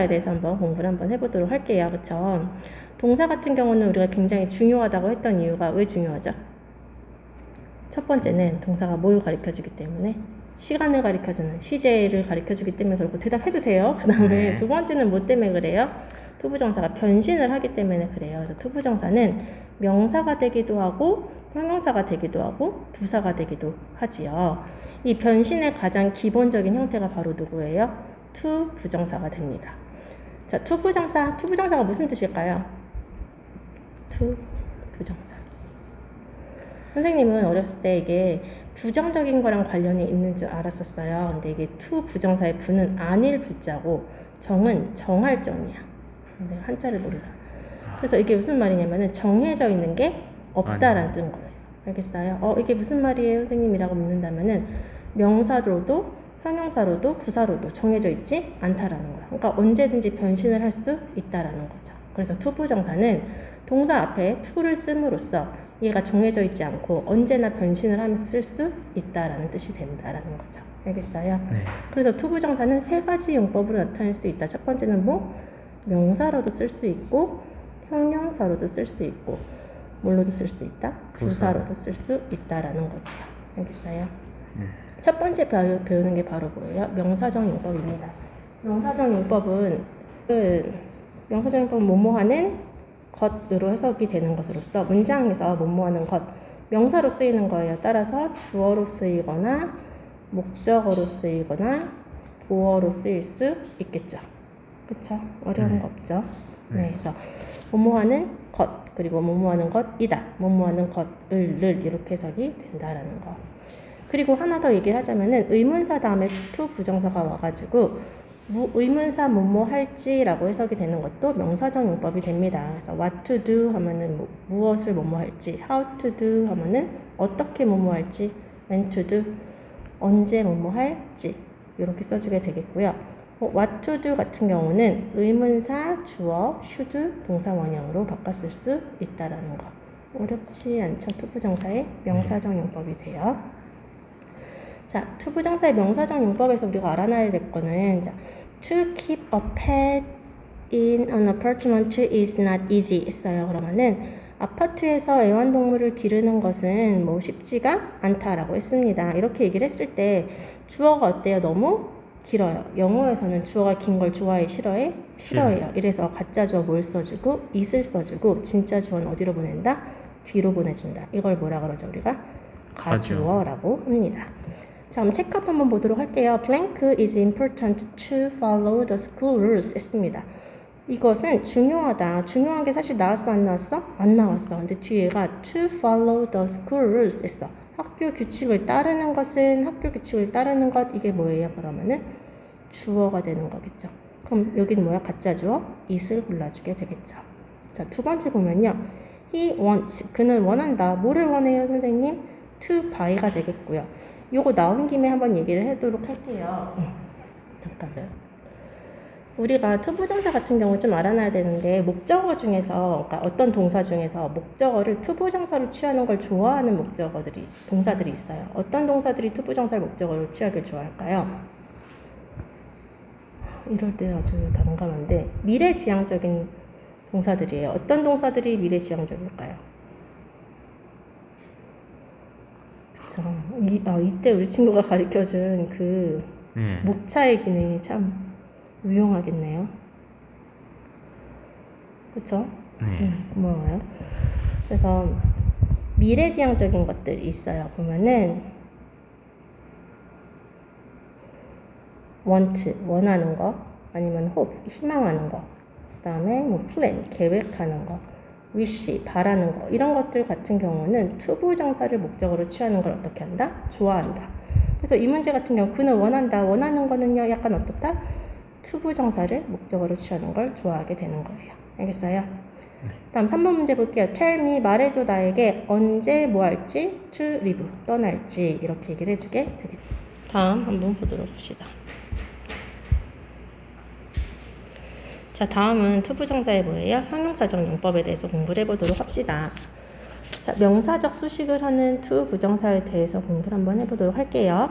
에 대해서 한번 공부를 한번 해보도록 할게요. 그쵸? 동사 같은 경우는 우리가 굉장히 중요하다고 했던 이유가 왜 중요하죠? 첫 번째는 동사가 뭘 가르쳐주기 때문에 시간을 가르쳐주는 시제를 가르쳐주기 때문에 그렇고 대답해도 돼요. 그 다음에 네. 두 번째는 뭐 때문에 그래요? 투부정사가 변신을 하기 때문에 그래요. 그래서 투부정사는 명사가 되기도 하고 형용사가 되기도 하고 부사가 되기도 하지요. 이 변신의 가장 기본적인 형태가 바로 누구예요? 투부정사가 됩니다. 자, 투부정사가 무슨 뜻일까요? 투부정사. 선생님은 어렸을 때 이게 부정적인 거랑 관련이 있는 줄 알았었어요. 근데 이게 투부정사의 부는 아닐 부자고 정은 정할 정이야. 근데 한자를 몰라. 그래서 이게 무슨 말이냐면은 정해져 있는 게 없다라는 뜻인 거예요. 알겠어요? 이게 무슨 말이에요, 선생님이라고 묻는다면은 명사로도 형용사로도 부사로도 정해져 있지 않다라는 거야. 그러니까 언제든지 변신을 할 수 있다라는 거죠. 그래서 투부정사는 동사 앞에 to를 씀으로써 얘가 정해져 있지 않고 언제나 변신을 하면서 쓸 수 있다라는 뜻이 된다라는 거죠. 알겠어요? 네. 그래서 투부정사는 세 가지 용법으로 나타낼 수 있다. 첫 번째는 뭐? 명사로도 쓸 수 있고 형용사로도 쓸 수 있고 뭘로도 쓸 수 있다? 부사로도 쓸 수 있다라는 거지요. 알겠어요? 첫 번째 배우는 게 바로 뭐예요? 명사적 용법입니다. 명사적 용법은 뭐뭐하는 것으로 해석이 되는 것으로서 문장에서 뭐뭐하는 것, 명사로 쓰이는 거예요. 따라서 주어로 쓰이거나 목적어로 쓰이거나 보어로 쓰일 수 있겠죠. 그쵸? 어려운 거 없죠? 네, 그래서 뭐뭐하는 것, 그리고 뭐뭐하는 것이다, 뭐뭐하는 것을 이렇게 해석이 된다라는 거. 그리고 하나 더 얘기를 하자면은 의문사 다음에 to 부정사가 와가지고 의문사 뭐뭐 할지라고 해석이 되는 것도 명사적 용법이 됩니다. 그래서 what to do 하면은 무엇을 뭐뭐 할지, how to do 하면은 어떻게 뭐뭐 할지, when to do 언제 뭐뭐 할지 이렇게 써주게 되겠고요. what to do 같은 경우는 의문사 주어 should 동사 원형으로 바꿨을 수 있다라는 거. 어렵지 않죠? 투부정사의 명사적 용법이 돼요. 자, 투부정사의 명사적 용법에서 우리가 알아놔야 될 거는 자, to keep a pet in an apartment is not easy 했어요. 그러면은 아파트에서 애완동물을 기르는 것은 뭐 쉽지가 않다라고 했습니다. 이렇게 얘기를 했을 때 주어가 어때요? 너무 길어요. 영어에서는 주어가 긴 걸 좋아해, 싫어해? 싫어해요. 이래서 가짜 주어 뭘 써주고 it을 써주고 진짜 주어는 어디로 보낸다? 뒤로 보내준다. 이걸 뭐라 그러죠? 우리가 가주어라고 합니다. 자, 그럼 체크업 한번 보도록 할게요. Blank is important to follow the school rules 했습니다. 이것은 중요하다. 중요한 게 사실 나왔어, 안 나왔어? 안 나왔어. 근데 뒤에가 to follow the school rules 했어. 학교 규칙을 따르는 것은 학교 규칙을 따르는 것 이게 뭐예요? 그러면은 주어가 되는 거겠죠. 그럼 여기는 뭐야? 가짜 주어 it을 골라주게 되겠죠. 자, 두 번째 보면요. He wants 그는 원한다. 뭐를 원해요, 선생님? to buy가 되겠고요. 요거 나온 김에 한번 얘기를 하도록 할게요. 잠깐만요. 우리가 투부정사 같은 경우 좀 알아놔야 되는데 목적어 중에서 그러니까 어떤 동사 중에서 목적어를 투부정사로 취하는 걸 좋아하는 동사들이 있어요. 어떤 동사들이 투부정사를 목적어로 취하길 좋아할까요? 이럴 때 아주 난감한데 미래지향적인 동사들이에요. 어떤 동사들이 미래지향적일까요? 그쵸. 이때 우리 친구가 가르쳐준 그 목차의 기능이 참 유용하겠네요. 그쵸? 고마워요. 그래서 미래지향적인 것들이 있어요. 보면은 want, 원하는 거, 아니면 hope, 희망하는 거, 그 다음에 뭐 plan, 계획하는 거, wish, 바라는 거 이런 것들 같은 경우는 투부정사를 목적으로 취하는 걸 어떻게 한다? 좋아한다. 그래서 이 문제 같은 경우 그는 원한다. 원하는 거는요 약간 어떻다? 투부정사를 목적으로 취하는 걸 좋아하게 되는 거예요. 알겠어요? 다음 3번 문제 볼게요. Tell me, 말해줘 나에게 언제 뭐 할지, to leave, 떠날지 이렇게 얘기를 해주게 되겠죠. 다음 한번 보도록 합시다. 자, 다음은 투부정사의 뭐예요? 형용사적 용법에 대해서 공부를 해보도록 합시다. 자, 명사적 수식을 하는 투부정사에 대해서 공부를 한번 해보도록 할게요.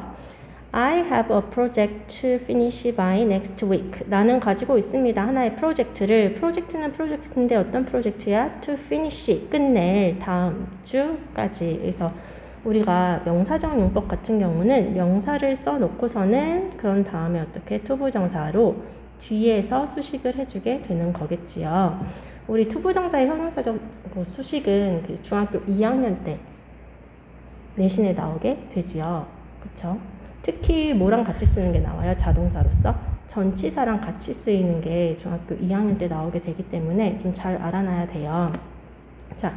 I have a project to finish by next week. 나는 가지고 있습니다. 하나의 프로젝트를. 프로젝트는 프로젝트인데 어떤 프로젝트야? To finish, 끝낼 다음 주까지. 그래서 우리가 명사적 용법 같은 경우는 명사를 써놓고서는 그런 다음에 어떻게 투부정사로 뒤에서 수식을 해주게 되는 거겠지요. 우리 투부정사의 형용사적 수식은 그 중학교 2학년 때 내신에 나오게 되지요. 그쵸? 특히 뭐랑 같이 쓰는 게 나와요? 자동사로서 전치사랑 같이 쓰이는 게 중학교 2학년 때 나오게 되기 때문에 좀 잘 알아놔야 돼요. 자,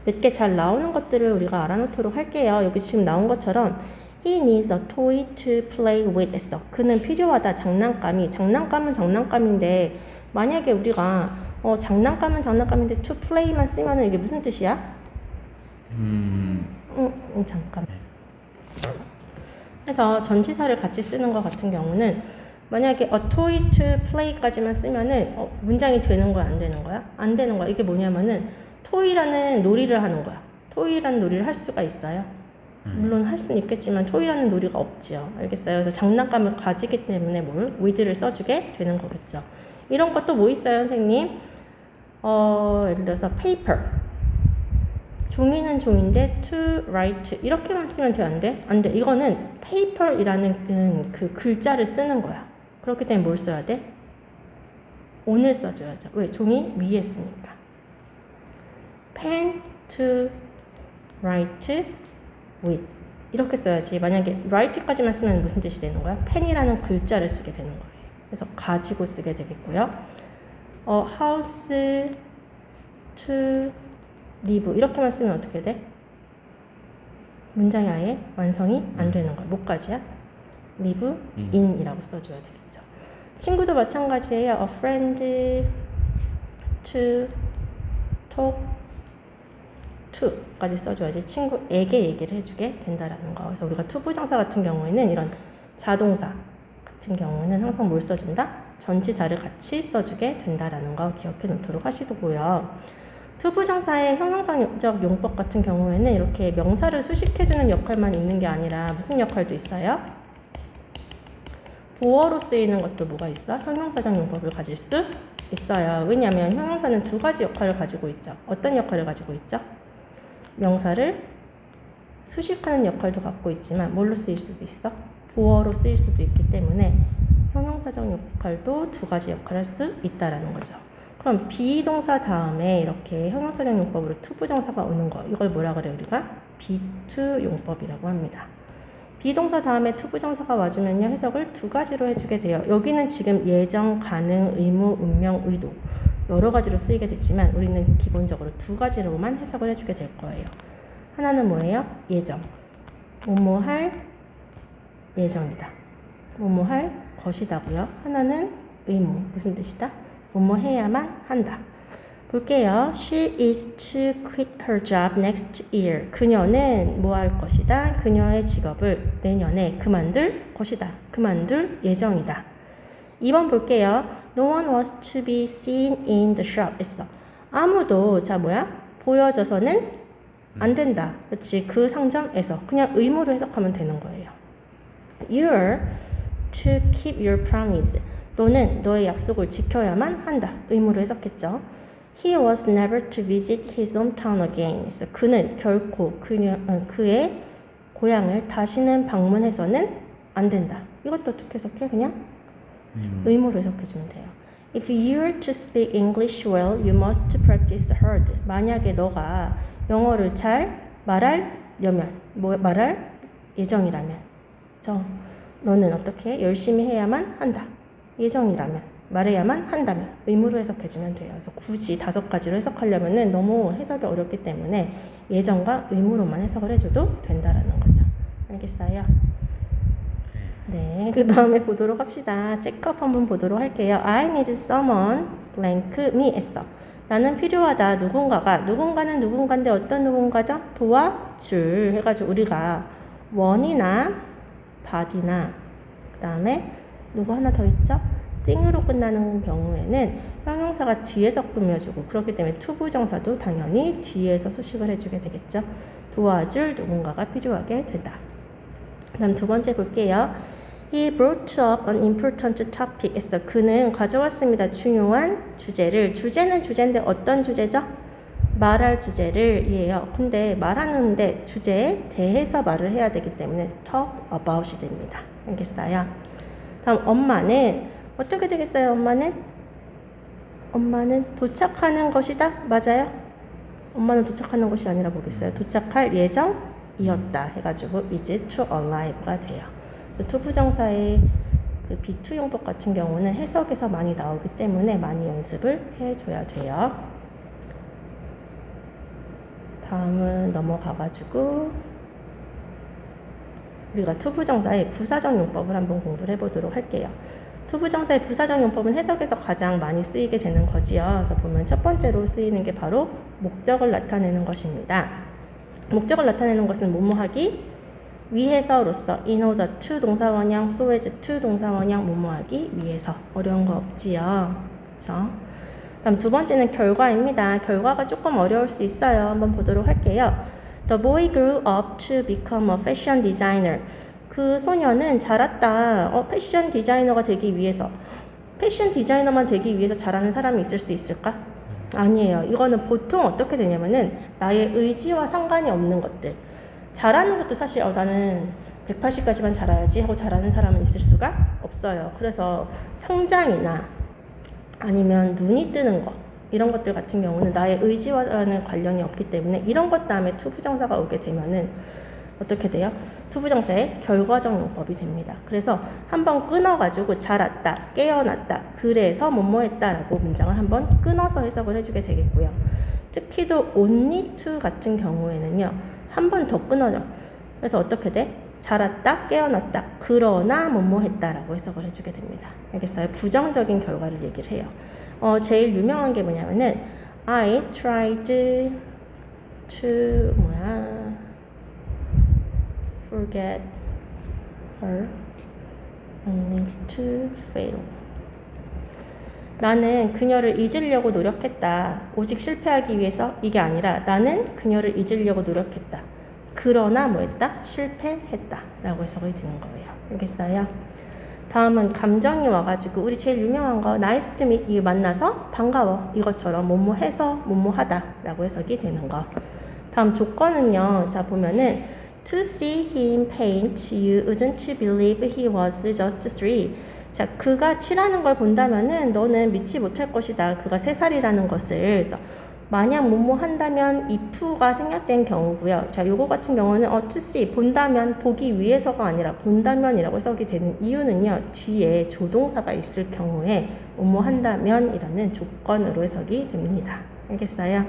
몇 개 잘 나오는 것들을 우리가 알아놓도록 할게요. 여기 지금 나온 것처럼 He needs a toy to play with 했어. 그는 필요하다. 장난감은 장난감인데 만약에 우리가 장난감은 장난감인데 to play만 쓰면은 이게 무슨 뜻이야? 잠깐. 그래서 전치사를 같이 쓰는 것 같은 경우는 만약에 a toy to play까지만 쓰면은 문장이 되는 거야, 안 되는 거야? 안 되는 거야. 이게 뭐냐면은 toy라는 놀이를 하는 거야. toy라는 놀이를 할 수가 있어요. 물론 할 수는 있겠지만 toy라는 놀이가 없지요. 알겠어요? 그래서 장난감을 가지기 때문에 with를 써주게 되는 거겠죠. 이런 것도 뭐 있어요, 선생님? 예를 들어서 paper. 종이는 종인데 to write 이렇게만 쓰면 돼, 안 돼? 안 돼. 이거는 paper이라는 그 글자를 쓰는 거야. 그렇기 때문에 뭘 써야 돼? on을 써줘야죠. 왜? 종이 위에 쓰니까. pen to write with 이렇게 써야지. 만약에 write까지만 쓰면 무슨 뜻이 되는 거야? pen이라는 글자를 쓰게 되는 거예요. 그래서 가지고 쓰게 되겠고요. house to live 이렇게만 쓰면 어떻게 돼? 문장이 아예 완성이 안 되는 거야. 뭐까지야? live in이라고 써줘야 되겠죠. 친구도 마찬가지예요. a friend to talk to까지 써줘야지 친구에게 얘기를 해주게 된다라는 거. 그래서 우리가 투부정사 같은 경우에는 이런 자동사 같은 경우는 항상 뭘 써준다? 전치사를 같이 써주게 된다라는 거 기억해 놓도록 하시고요. 투부정사의 형용사적 용법 같은 경우에는 이렇게 명사를 수식해주는 역할만 있는 게 아니라 무슨 역할도 있어요? 보어로 쓰이는 것도 뭐가 있어? 형용사적 용법을 가질 수 있어요. 왜냐하면 형용사는 두 가지 역할을 가지고 있죠. 어떤 역할을 가지고 있죠? 명사를 수식하는 역할도 갖고 있지만 뭘로 쓰일 수도 있어? 보어로 쓰일 수도 있기 때문에 형용사적 역할도 두 가지 역할을 할 수 있다라는 거죠. 그럼 비동사 다음에 이렇게 형용사적 용법으로 투부정사가 오는 거 이걸 뭐라 그래요? 우리가 비투 용법이라고 합니다. 비동사 다음에 투부정사가 와주면요 해석을 두 가지로 해주게 돼요. 여기는 지금 예정, 가능, 의무, 운명, 의도 여러 가지로 쓰이게 됐지만 우리는 기본적으로 두 가지로만 해석을 해주게 될 거예요. 하나는 뭐예요? 예정. 뭐뭐 할 예정이다. 뭐뭐 할 것이다고요. 하나는 의무. 무슨 뜻이다? 뭐뭐 해야만 한다. 볼게요. She is to quit her job next year. 그녀는 뭐 할 것이다? 그녀의 직업을 내년에 그만둘 것이다. 그만둘 예정이다. 2번 볼게요. No one was to be seen in the shop. 했어. 아무도 보여져서는 안 된다. 그렇지. 그 상점에서 그냥 의무로 해석하면 되는 거예요. You're to keep your promise. 너는 너의 약속을 지켜야만 한다. 의무로 해석했죠. He was never to visit his hometown again. 그는 결코 그의 고향을 다시는 방문해서는 안 된다. 이것도 어떻게 해석해? 그냥 의무로 해석해주면 돼요. If you're to speak English well, you must practice hard. 만약에 너가 영어를 잘 말할 예정이라면, 너는 어떻게 열심히 해야만 한다. 예정이라면, 말해야만 한다면 의무로 해석해주면 돼요. 그래서 굳이 5가지로 해석하려면은 너무 해석이 어렵기 때문에 예정과 의무로만 해석을 해줘도 된다라는 거죠. 알겠어요? 네, 그 다음에 보도록 합시다. 체크업 한번 보도록 할게요. I need someone blank me 했어. 나는 필요하다. 누군가는 누군가인데 어떤 누군가죠? 도와줄 해가지고 우리가 원이나 body나 그 다음에 누구 하나 더 있죠? 띵으로 끝나는 경우에는 형용사가 뒤에서 꾸며주고 그렇기 때문에 투부정사도 당연히 뒤에서 수식을 해주게 되겠죠. 도와줄 누군가가 필요하게 된다. 그 다음 두 번째 볼게요. He brought up an important topic. 했어. 그는 가져왔습니다. 중요한 주제를. 주제는 주제인데 어떤 주제죠? 말할 주제를 이에요. 근데 말하는데 주제에 대해서 말을 해야 되기 때문에 talk about이 됩니다. 알겠어요? 다음 엄마는 어떻게 되겠어요? 엄마는 도착하는 것이다. 맞아요? 엄마는 도착하는 것이 아니라 뭐겠어요? 도착할 예정이었다 해가지고 is to arrive가 돼요. to 부정사의 그 be2 용법 같은 경우는 해석에서 많이 나오기 때문에 많이 연습을 해줘야 돼요. 다음은 넘어가가지고 우리가 to 부정사의 부사적 용법을 한번 공부를 해보도록 할게요. to 부정사의 부사적 용법은 해석에서 가장 많이 쓰이게 되는 거지요. 그래서 보면 첫 번째로 쓰이는 게 바로 목적을 나타내는 것입니다. 목적을 나타내는 것은 뭐뭐하기 위해서로서 in order to 동사원형, so as to 동사원형 뭐뭐하기 위해서. 어려운 거 없지요. 그렇죠? 다음 두 번째는 결과입니다. 결과가 조금 어려울 수 있어요. 한번 보도록 할게요. The boy grew up to become a fashion designer. 그 소녀는 자랐다. 패션 디자이너가 되기 위해서. 패션 디자이너만 되기 위해서 자라는 사람이 있을 수 있을까? 아니에요. 이거는 보통 어떻게 되냐면은 나의 의지와 상관이 없는 것들. 잘하는 것도 사실 나는 180까지만 자라야지 하고 잘하는 사람은 있을 수가 없어요. 그래서 성장이나 아니면 눈이 뜨는 것 이런 것들 같은 경우는 나의 의지와는 관련이 없기 때문에 이런 것 다음에 to 부정사가 오게 되면은 어떻게 돼요? to 부정사의 결과적 용법이 됩니다. 그래서 한번 끊어가지고 자랐다, 깨어났다, 그래서 뭐뭐했다 라고 문장을 한번 끊어서 해석을 해주게 되겠고요. 특히도 only to 같은 경우에는요. 한 번 더 끊어져. 그래서 어떻게 돼? 자랐다, 깨어났다, 그러나 뭐뭐했다 라고 해석을 해주게 됩니다. 알겠어요? 부정적인 결과를 얘기를 해요. 제일 유명한 게 뭐냐면은 I tried to forget her only to fail. 나는 그녀를 잊으려고 노력했다. 오직 실패하기 위해서 이게 아니라 나는 그녀를 잊으려고 노력했다. 그러나 뭐했다? 실패했다. 라고 해석이 되는 거예요. 알겠어요? 다음은 감정이 와가지고 우리 제일 유명한 거 Nice to meet you 만나서 반가워. 이것처럼 뭐뭐 해서 뭐뭐 하다. 라고 해석이 되는 거. 다음 조건은요. 자 보면은 To see him paint, you wouldn't believe he was just 3. 자, 그가 칠하는 걸 본다면은 너는 믿지 못할 것이다. 그가 3살이라는 것을. 그래서 만약 뭐뭐 한다면 if가 생략된 경우고요. 자, 요거 같은 경우는 to see 본다면 보기 위해서가 아니라 본다면이라고 해석이 되는 이유는요. 뒤에 조동사가 있을 경우에 뭐뭐 한다면이라는 조건으로 해석이 됩니다. 알겠어요?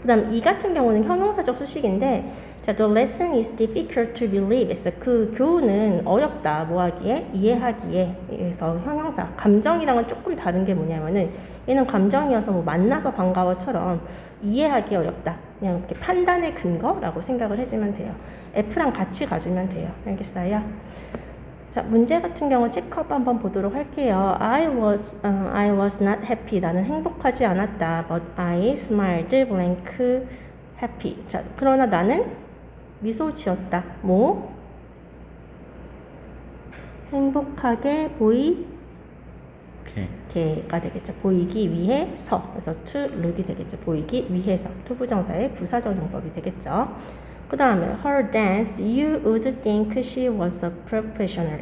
그다음 이 같은 경우는 형용사적 수식인데 자, the lesson is difficult to believe. 그 교훈은 어렵다. 뭐 하기에? 이해하기에. 그래서 형용사. 감정이랑은 조금 다른 게 뭐냐면은 얘는 감정이어서 뭐 만나서 반가워처럼 이해하기 어렵다. 그냥 이렇게 판단의 근거라고 생각을 해주면 돼요. F랑 같이 가주면 돼요. 알겠어요? 자, 문제 같은 경우 체크업 한번 보도록 할게요. I was not happy. 나는 행복하지 않았다. But I smiled blank happy. 자, 그러나 나는 미소 지었다. 뭐? 행복하게 보이게가 되겠죠. 보이기 위해서. 그래서 to look이 되겠죠. 보이기 위해서. to 부정사의 부사적 용법이 되겠죠. 그 다음에 her dance, you would think she was a professional.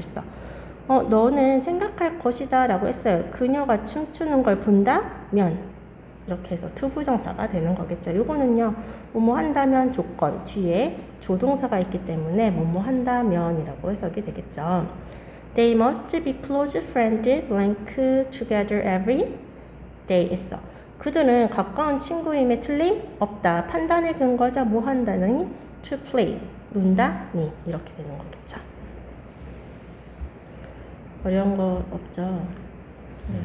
너는 생각할 것이다 라고 했어요. 그녀가 춤추는 걸 본다면 이렇게 해서 to 부정사가 되는 거겠죠. 요거는요, 뭐뭐 한다면 조건, 뒤에 조동사가 있기 때문에 뭐뭐 한다면이라고 해석이 되겠죠. They must be close friends, blank together every day. 했어. 그들은 가까운 친구임에 틀림없다. 판단의 근거자 뭐 한다니? To play, 논다니 이렇게 되는 거겠죠. 어려운 거 없죠? 네.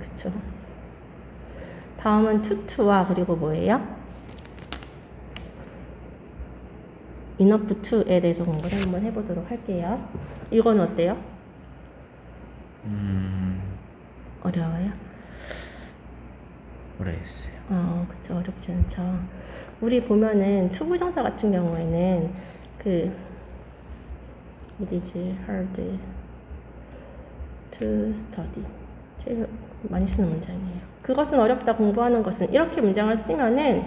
그쵸. 다음은 to와 그리고 뭐예요? enough to에 대해서 공부를 한번 해보도록 할게요. 이건 어때요? 어려워요? 모르겠어요. 그쵸. 어렵지 않죠. 우리 보면은 to 부정사 같은 경우에는 그 It is hard to study. 제일 많이 쓰는 문장이에요. 그것은 어렵다, 공부하는 것은. 이렇게 문장을 쓰면은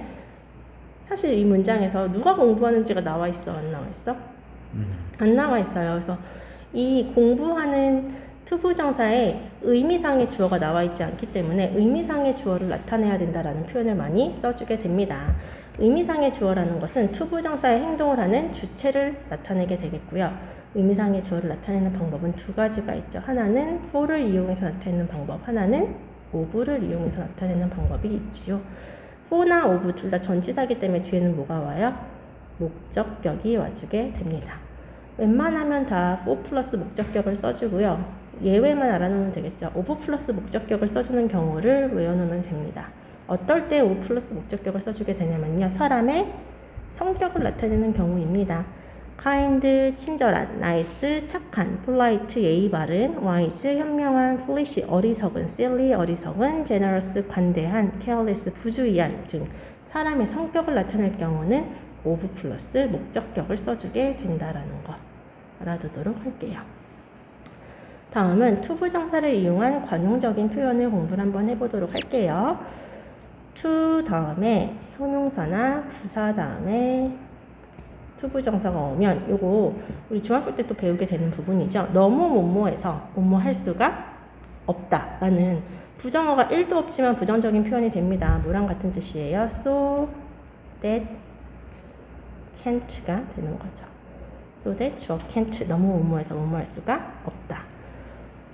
사실 이 문장에서 누가 공부하는지가 나와 있어, 안 나와 있어? 안 나와 있어요. 그래서 이 공부하는 투부정사에 의미상의 주어가 나와 있지 않기 때문에 의미상의 주어를 나타내야 된다라는 표현을 많이 써주게 됩니다. 의미상의 주어라는 것은 투부정사의 행동을 하는 주체를 나타내게 되겠고요. 의미상의 주어를 나타내는 방법은 두 가지가 있죠. 하나는 for를 이용해서 나타내는 방법, 하나는 of를 이용해서 나타내는 방법이 있지요. for나 of 둘 다 전치사기 때문에 뒤에는 뭐가 와요? 목적격이 와주게 됩니다. 웬만하면 다 for 플러스 목적격을 써주고요. 예외만 알아놓으면 되겠죠. of 플러스 목적격을 써주는 경우를 외워놓으면 됩니다. 어떨 때 of 플러스 목적격을 써주게 되냐면요. 사람의 성격을 나타내는 경우입니다. kind, 친절한, nice, 착한, polite, 예의 바른, wise, 현명한, foolish, 어리석은, silly, 어리석은, generous, 관대한, careless, 부주의한 등 사람의 성격을 나타낼 경우는 of 플러스 목적격을 써주게 된다라는 거 알아두도록 할게요. 다음은 투부정사를 이용한 관용적인 표현을 공부를 한번 해보도록 할게요. to 다음에 형용사나 부사 다음에 투부정사가 오면 요거 우리 중학교 때 또 배우게 되는 부분이죠. 너무 뭐뭐해서 뭐뭐 할 수가 없다 라는 부정어가 1도 없지만 부정적인 표현이 됩니다. 뭐랑 같은 뜻이에요? so that can't가 되는 거죠. so that 주어 can't 너무 뭐뭐해서 뭐뭐 할 수가 없다.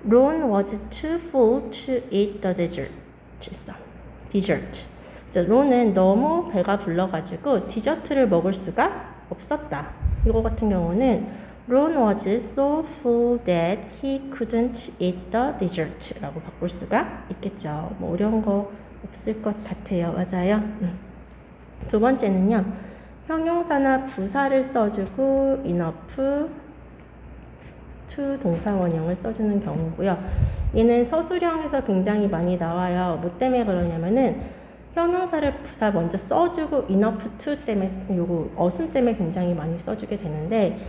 Ron was too full to eat the dessert. 론은 너무 배가 불러가지고 디저트를 먹을 수가 없었다. 이거 같은 경우는 Ron was so full that he couldn't eat the dessert 라고 바꿀 수가 있겠죠. 뭐 어려운 거 없을 것 같아요. 맞아요? 두 번째는요. 형용사나 부사를 써주고 enough to 동사 원형을 써주는 경우고요. 얘는 서술형에서 굉장히 많이 나와요. 뭐 때문에 그러냐면은 형용사를 부사 먼저 써주고 enough to 때문에 요거 어순 때문에 굉장히 많이 써주게 되는데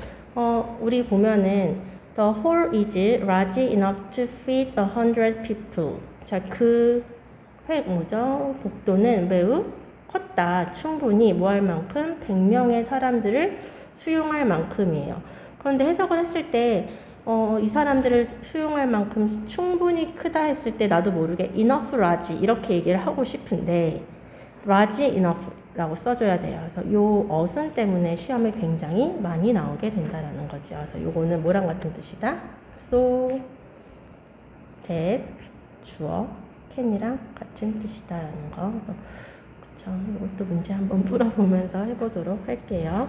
우리 보면은 the hall is large enough to fit 100 people. 자, 그 복도는 매우 컸다. 충분히 뭐 할 만큼 100명의 사람들을 수용할 만큼이에요. 그런데 해석을 했을 때 이 사람들을 수용할 만큼 충분히 크다 했을 때 나도 모르게 enough large 이렇게 얘기를 하고 싶은데 large enough 라고 써줘야 돼요. 그래서 요 어순 때문에 시험에 굉장히 많이 나오게 된다라는 거죠. 그래서 요거는 뭐랑 같은 뜻이다? so that 주어 can이랑 같은 뜻이다라는 거. 그래서 그쵸. 이것도 문제 한번 풀어보면서 해보도록 할게요.